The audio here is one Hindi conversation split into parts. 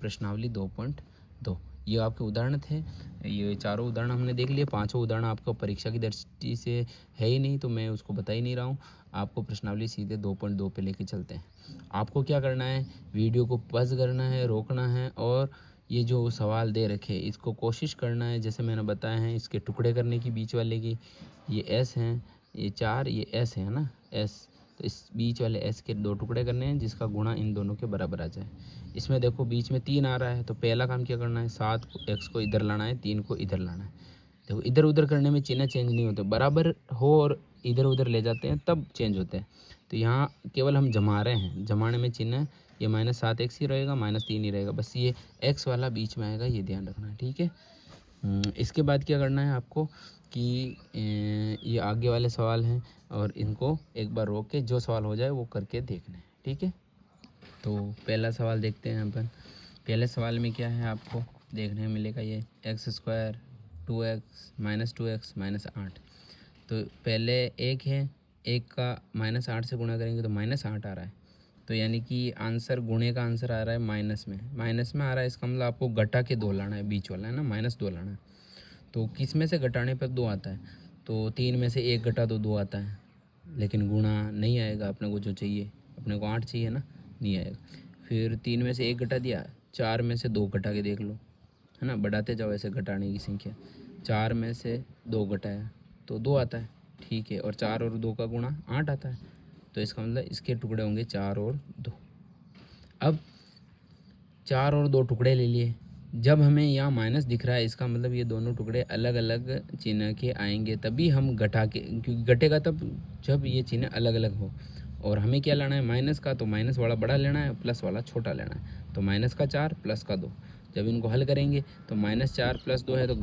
प्रश्नावली 2.2। ये आपके उदाहरण थे। ये चारों उदाहरण हमने देख लिए। पांचों उदाहरण आपको परीक्षा की दृष्टि से है ही नहीं, तो मैं उसको बता ही नहीं रहा हूँ। आपको प्रश्नावली सीधे 2.2 पे लेके चलते हैं। आपको क्या करना है, वीडियो को पॉज करना है, रोकना है, और ये जो सवाल दे रखे इसको कोशिश करना है, जैसे मैंने बताया है, इसके टुकड़े करने की बीच वाले की। ये एस हैं, ये 4, ये एस है ना, एस। तो इस बीच वाले एस के 2 टुकड़े करने हैं जिसका गुणा इन दोनों के बराबर आ जाए। इसमें देखो बीच में 3 आ रहा है, तो पहला काम क्या करना है, 7 एक्स को इधर लाना है, 3 को इधर लाना है। देखो इधर उधर करने में चिन्ह चेंज नहीं होते, बराबर हो और इधर उधर ले जाते हैं तब चेंज होते हैं। तो यहाँ केवल हम जमा रहे हैं, जमाने में चिन्ह ये -7x ही रहेगा, -3 ही रहेगा, बस ये x वाला बीच में आएगा, ये ध्यान रखना है, ठीक है। इसके बाद क्या करना है आपको कि ये आगे वाले सवाल हैं और इनको एक बार रोक के जो सवाल हो जाए वो करके देखना है, ठीक है। तो पहला सवाल देखते हैं अपन। पहले सवाल में क्या है आपको देखने में मिलेगा, ये x² 2x -2x -8। तो पहले एक है, एक का -8 से गुणा करेंगे तो -8 आ रहा है। तो यानी कि आंसर, गुणे का आंसर आ रहा है माइनस में आ रहा है। इसका मतलब आपको घटा के 2 लाना है, बीच वाला है ना, -2 लाना है। तो किस में से घटाने पर 2 आता है, तो 3 में से 1 घटा तो 2 आता है, लेकिन गुणा नहीं आएगा अपने को, जो चाहिए अपने को 8 चाहिए ना, नहीं आएगा। फिर 3 में से 1 घटा दिया, 4 में से 2 घटा के देख लो, है ना, बढ़ाते जाओ ऐसे घटाने की संख्या। 4 में से 2 घटाया तो 2 आता है, ठीक है, और 4 और 2 का गुणा 8 आता है। तो इसका मतलब इसके टुकड़े होंगे 4 और 2। अब 4 और 2 टुकड़े ले लिए। जब हमें यहाँ माइनस दिख रहा है, इसका मतलब ये दोनों टुकड़े अलग अलग चिन्ह के आएंगे, तभी हम घटा के, क्योंकि घटेगा तब जब ये चिन्ह अलग अलग हो। और हमें क्या लाना है, माइनस का, तो माइनस वाला बड़ा लेना है, प्लस वाला छोटा लेना है। तो माइनस का 4 प्लस का 2, जब इनको हल करेंगे तो -4 + 2 है तो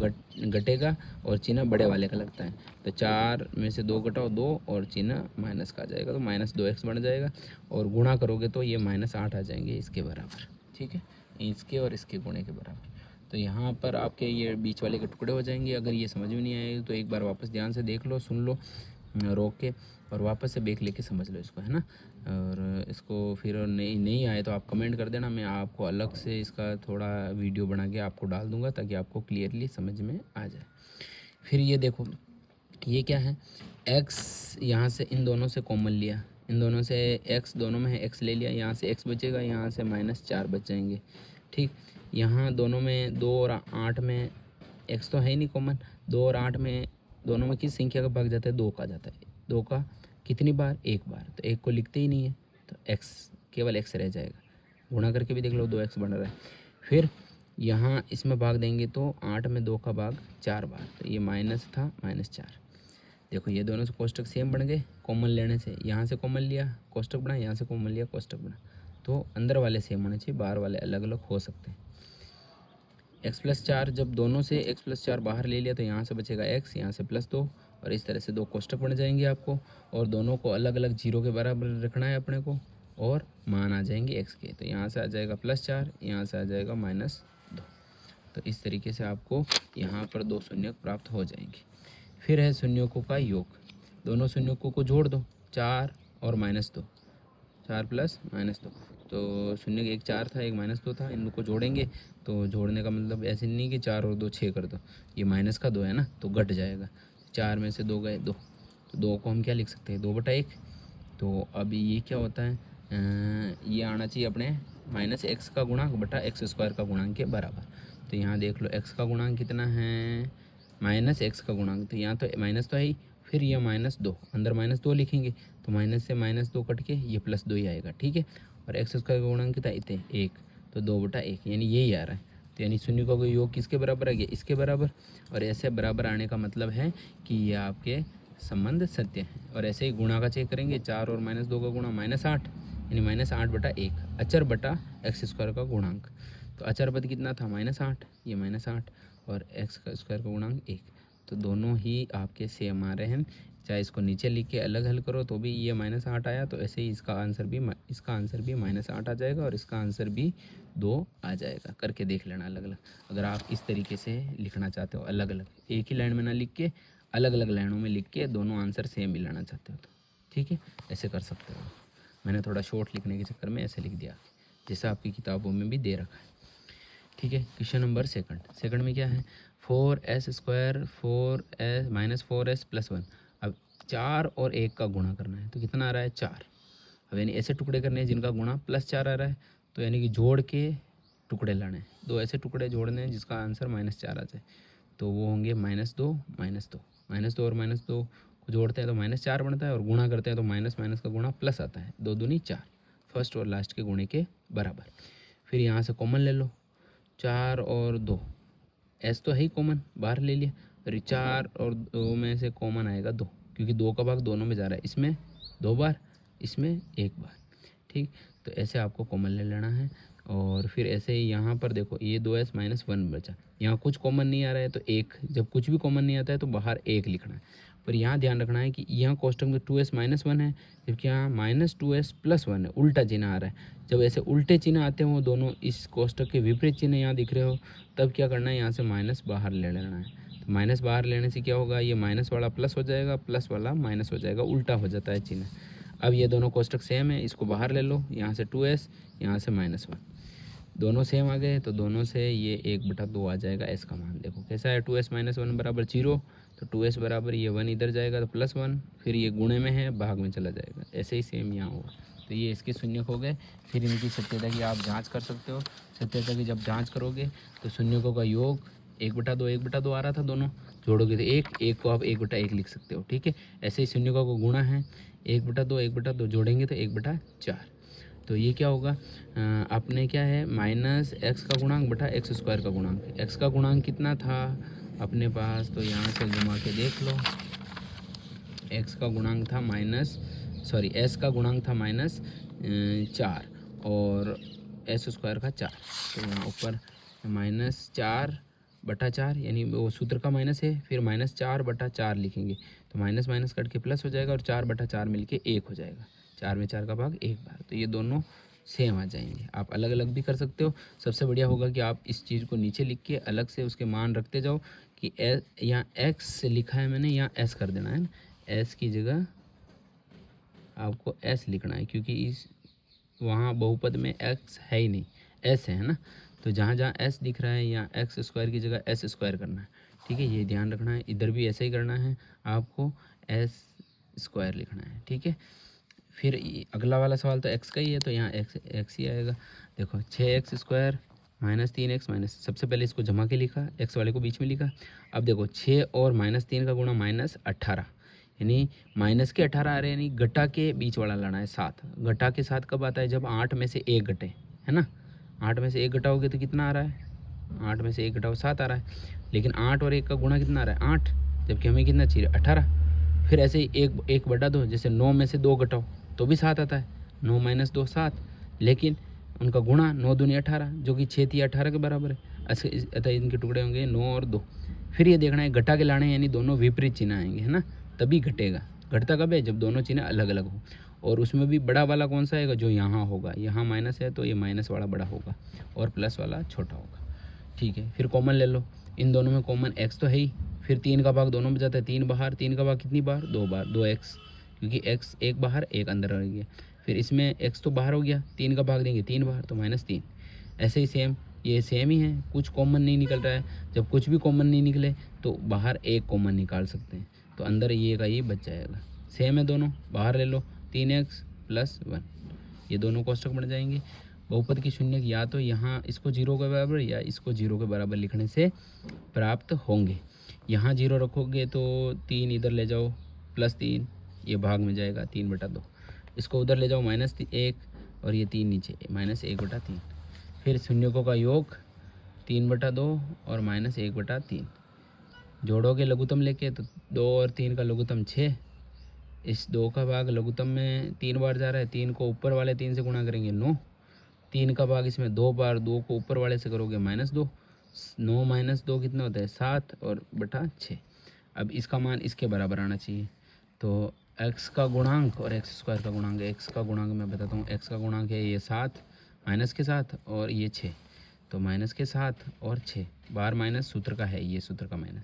घटेगा, और चिन्ह बड़े वाले का लगता है। तो 4 में से 2 घटाओ 2, और चिन्ह माइनस का आ जाएगा, तो -2x बन जाएगा। और गुणा करोगे तो ये -8 आ जाएंगे इसके बराबर, ठीक है, इसके और इसके गुणे के बराबर। तो यहाँ पर आपके ये बीच वाले के टुकड़े हो जाएंगे। अगर ये समझ में नहीं आए तो एक बार वापस ध्यान से देख लो, सुन लो, रोक के, और वापस से ब्रेक लेके समझ लो इसको, है ना। और इसको फिर नहीं आए तो आप कमेंट कर देना, मैं आपको अलग से इसका थोड़ा वीडियो बना के आपको डाल दूँगा, ताकि आपको क्लियरली समझ में आ जाए। फिर ये देखो, ये क्या है, x यहाँ से इन दोनों से कॉमन लिया, इन दोनों से x दोनों में है, x ले लिया, यहाँ से x बचेगा, यहाँ से -4 बच जाएंगे, ठीक। यहाँ दोनों में 2 और 8 में x तो है ही नहीं कॉमन, 2 और 8 में दोनों में किस संख्या का भाग जाता है, 2 का जाता है। 2 का कितनी बार, 1 बार, तो 1 को लिखते ही नहीं है, तो x केवल x रह जाएगा। गुणा करके भी देख लो, 2x बन रहा है। फिर यहाँ इसमें भाग देंगे तो 8 में 2 का भाग 4 बार, तो ये माइनस था, -4। देखो ये दोनों से कोष्टक सेम बन गए, कॉमन लेने से, यहाँ से कॉमन लिया कोष्टक बना, यहाँ से कॉमन लिया कोष्टक बना। तो अंदर वाले सेम होने चाहिए, बाहर वाले अलग अलग हो सकते हैं। x+4, जब दोनों से x+4 बाहर ले लिया तो यहाँ से बचेगा x, यहाँ से +2, और इस तरह से 2 कोष्टक बन जाएंगे आपको। और दोनों को अलग अलग 0 के बराबर रखना है अपने को, और मान आ जाएंगे x के। तो यहाँ से आ जाएगा +4, यहाँ से आ जाएगा -2। तो इस तरीके से आपको यहाँ पर 2 शून्यक प्राप्त हो जाएंगे। फिर है शून्यकों का योग, दोनों शून्यकों को जोड़ दो, 4 और -2, 4 + -2। तो शून्य एक 4 था, एक -2 था, इनको जोड़ेंगे। तो जोड़ने का मतलब ऐसे नहीं कि 4 और 2 6 कर दो, ये माइनस का 2 है ना, तो घट जाएगा। 4 में से 2 गए 2, तो 2 को हम क्या लिख सकते हैं, 2/1। तो अभी ये क्या होता है, ये आना चाहिए अपने -x का गुणांक बटा x² का गुणांक के बराबर। तो यहाँ देख लो x का गुणांक कितना है, -x का गुणांक, तो यहाँ तो माइनस तो है ही, फिर ये -2, अंदर -2 लिखेंगे, तो माइनस से -2 कट के ये +2 ही आएगा, ठीक है। और x² का गुणांक कितना, इतने 1, तो 2/1, यानी यही आ रहा है। तो यानी शून्य का योग किसके बराबर आ गया, इसके बराबर। और ऐसे बराबर आने का मतलब है कि ये आपके संबंध सत्य है। और ऐसे ही गुणा का चेक करेंगे, 4 और -2 का गुणा -8, यानी -8/1, अचर बटा x² का गुणांक। तो अचर पद कितना था, -8, ये -8, और x² का गुणांक 1। तो दोनों ही आपके सेम आ रहे हैं। चाहे इसको नीचे लिख के अलग हल करो तो भी ये -8 आया, तो ऐसे ही इसका आंसर भी -8 आ जाएगा, और इसका आंसर भी 2 आ जाएगा। करके देख लेना अलग अलग, अगर आप इस तरीके से लिखना चाहते हो, अलग अलग एक ही लाइन में ना लिख के अलग अलग लाइनों में लिख के दोनों आंसर सेम ही लाना चाहते हो तो, ठीक है, ऐसे कर सकते हो। मैंने थोड़ा शॉर्ट लिखने के चक्कर में ऐसे लिख दिया, जैसा आपकी किताबों में भी दे रखा है। ठीक है। क्वेश्चन नंबर सेकंड में क्या है, 4s² 4s minus 4s plus 1। अब 4 और 1 का गुणा करना है तो कितना आ रहा है 4। अब यानी ऐसे टुकड़े करने हैं जिनका गुणा +4 आ रहा है, तो यानी कि जोड़ के टुकड़े लाने हैं। दो ऐसे टुकड़े जोड़ने हैं जिसका आंसर -4 आ जाए, तो वो होंगे -2 -2 और -2 को जोड़ते हैं तो -4 बनता है, और गुणा करते हैं तो माइनस का गुणा प्लस आता है, 2 दूनी 4, फर्स्ट और लास्ट के गुणे के बराबर। फिर यहाँ से कॉमन ले लो, 4 और 2, एस तो है ही कॉमन, बाहर ले लिया। फिर 4 और 2 में से कॉमन आएगा 2, क्योंकि 2 का भाग दोनों में जा रहा है, इसमें 2 बार, इसमें 1 बार। ठीक, तो ऐसे आपको कॉमन ले लेना है। और फिर ऐसे ही यहाँ पर देखो, ये 2s माइनस 1 बचा, यहाँ कुछ कॉमन नहीं आ रहा है तो 1, जब कुछ भी कॉमन नहीं आता है तो बाहर 1 लिखना है। पर यहाँ ध्यान रखना है कि यहाँ कोष्टक में 2s माइनस 1 है, जबकि यहाँ -2s प्लस 1 है, उल्टा चिन्ह आ रहा है। जब ऐसे उल्टे चिन्ह आते हो दोनों, इस कोष्टक के विपरीत चिन्ह यहाँ दिख रहे हो, तब क्या करना है, यहाँ से माइनस बाहर ले लेना है। तो माइनस बाहर लेने से क्या होगा, ये माइनस वाला प्लस हो जाएगा, प्लस वाला माइनस हो जाएगा, उल्टा हो जाता है चिन्ह। अब ये दोनों कोष्टक सेम है, इसको बाहर ले लो, यहाँ से 2s, यहाँ से -1, दोनों सेम आ गए, तो दोनों से ये 1/2 आ जाएगा एस का मान। देखो कैसा है, 2s माइनस 1 बराबर 0, तो 2s बराबर ये 1 इधर जाएगा तो +1, फिर ये गुणे में है, भाग में चला जाएगा। ऐसे ही सेम यहाँ होगा। तो ये इसके शून्यक हो गए। फिर इनकी सत्यता की आप जांच कर सकते हो। सत्यता की जब जांच करोगे तो शून्यकों का योग 1/2 आ रहा था, दोनों जोड़ोगे तो 1 को आप 1/1 लिख सकते हो। ठीक है, ऐसे ही शून्यकों का गुणा है, 1/2 जोड़ेंगे तो 1/4। तो ये क्या होगा, आपने क्या है, -x का गुणांक बटा x² का गुणांक। x का गुणांक कितना था अपने पास, तो यहाँ से घुमा के देख लो, x का गुणांक था s का गुणांक था -4 और s² का 4। तो यहाँ ऊपर -4/4, यानी वो सूत्र का माइनस है, फिर -4/4 लिखेंगे, तो माइनस माइनस कट के प्लस हो जाएगा, और 4/4 मिलके 1 हो जाएगा। 4 में 4 का भाग 1 बार, तो ये दोनों सेम आ जाएंगे। आप अलग अलग भी कर सकते हो। सबसे बढ़िया होगा कि आप इस चीज़ को नीचे लिख के अलग से उसके मान रखते जाओ, कि यहाँ x लिखा है मैंने, यहाँ s कर देना है ना, s की जगह आपको s लिखना है, क्योंकि इस वहाँ बहुपद में x है ही नहीं, s है ना। तो जहाँ जहाँ s दिख रहा है, यहाँ x² की जगह s² करना है। ठीक है, ये ध्यान रखना है। इधर भी ऐसे ही करना है, आपको s² लिखना है। ठीक है, फिर अगला वाला सवाल तो x का ही है, तो यहाँ x ही आएगा। देखो 6x² -3x सबसे पहले इसको जमा के लिखा, x वाले को बीच में लिखा। अब देखो 6 और -3 का गुणा -18, यानी माइनस के 18 आ रहे हैं, यानी घटा के बीच वाला लाना है 7। घटा के 7 कब आता है, जब 8 में से 1 घटे, है ना। 8 में से 1 घटाओगे तो कितना आ रहा है, 8 में से 1 घटाओ 7 आ रहा है। लेकिन 8 और 1 का गुणा कितना आ रहा है 8, जबकि हमें कितना चाहिए 18। फिर ऐसे ही 1/2, जैसे 9 में से 2 घटाओ तो भी 7 आता है, 9 - 2 7, लेकिन उनका गुणा 9 दूनी 18, जो कि 6 3 18 के बराबर है। अतः इनके टुकड़े होंगे 9 और 2। फिर ये देखना है घटा के लाने, यानी दोनों विपरीत चिन्ह आएंगे, है ना, तभी घटेगा। घटता कब है, जब दोनों चिन्ह अलग अलग हो। और उसमें भी बड़ा वाला कौन सा आएगा, जो यहाँ होगा, यहाँ माइनस है तो ये माइनस वाला बड़ा होगा, और प्लस वाला छोटा होगा। ठीक है, फिर कॉमन ले लो, इन दोनों में कॉमन x तो है ही। फिर 3 का भाग दोनों में जाता है, 3 बाहर, 3 का भाग कितनी बार, 2 बार, 2x, क्योंकि x 1 बाहर 1 अंदर रह गया। फिर इसमें x तो बाहर हो गया, 3 का भाग देंगे 3 बार, तो -3। ऐसे ही सेम, ये सेम ही है, कुछ कॉमन नहीं निकल रहा है। जब कुछ भी कॉमन नहीं निकले तो बाहर 1 कॉमन निकाल सकते हैं, तो अंदर ये का ये बच जाएगा। सेम है दोनों, बाहर ले लो, 3x + 1, ये दोनों कोष्टक बन जाएंगे। बहुपद की शून्यक या तो यहाँ इसको 0 के बराबर या इसको 0 के बराबर लिखने से प्राप्त होंगे। यहाँ 0 रखोगे तो 3 इधर ले जाओ, +3, ये भाग में जाएगा 3/2। इसको उधर ले जाओ -1, और ये 3 नीचे, -1/3। फिर शून्यकों का योग 3/2 और -1/3। जोड़ोगे लघुत्तम लेके तो 2 और 3 का लघुत्तम 6। इस 2 का भाग लघुत्तम में 3 बार जा रहा है, 3 को ऊपर वाले 3 से गुणा करेंगे 9। 3 का भाग इसमें 2 बार, 2 को ऊपर वाले से करोगे -2। 9 - 2 कितना होता है 7 और बटा 6। अब इसका मान इसके बराबर आना चाहिए। तो x का गुणांक और x² का गुणांक, x का गुणांक मैं बताता हूँ, x का गुणांक है ये 7 माइनस के 7 और ये 6, तो माइनस के 7 और 6 बार माइनस सूत्र का है, ये सूत्र का माइनस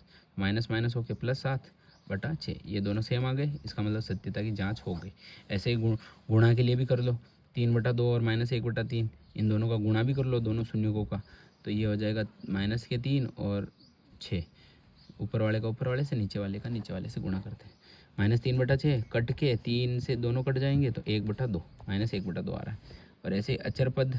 माइनस होके +7/6, ये दोनों सेम आ गए। इसका मतलब सत्यता की जांच हो गई। ऐसे ही गुणा के लिए भी कर लो, 3/2 और -1/3, इन दोनों का गुणा भी कर लो, दोनों शून्यकों का, तो ये हो जाएगा माइनस के 3 और 6, ऊपर वाले का ऊपर वाले से, नीचे वाले का नीचे वाले से गुणा करते हैं। -3/6 कट के 3 से दोनों कट जाएंगे तो 1/2, -1/2 आ रहा है। और ऐसे अचर पद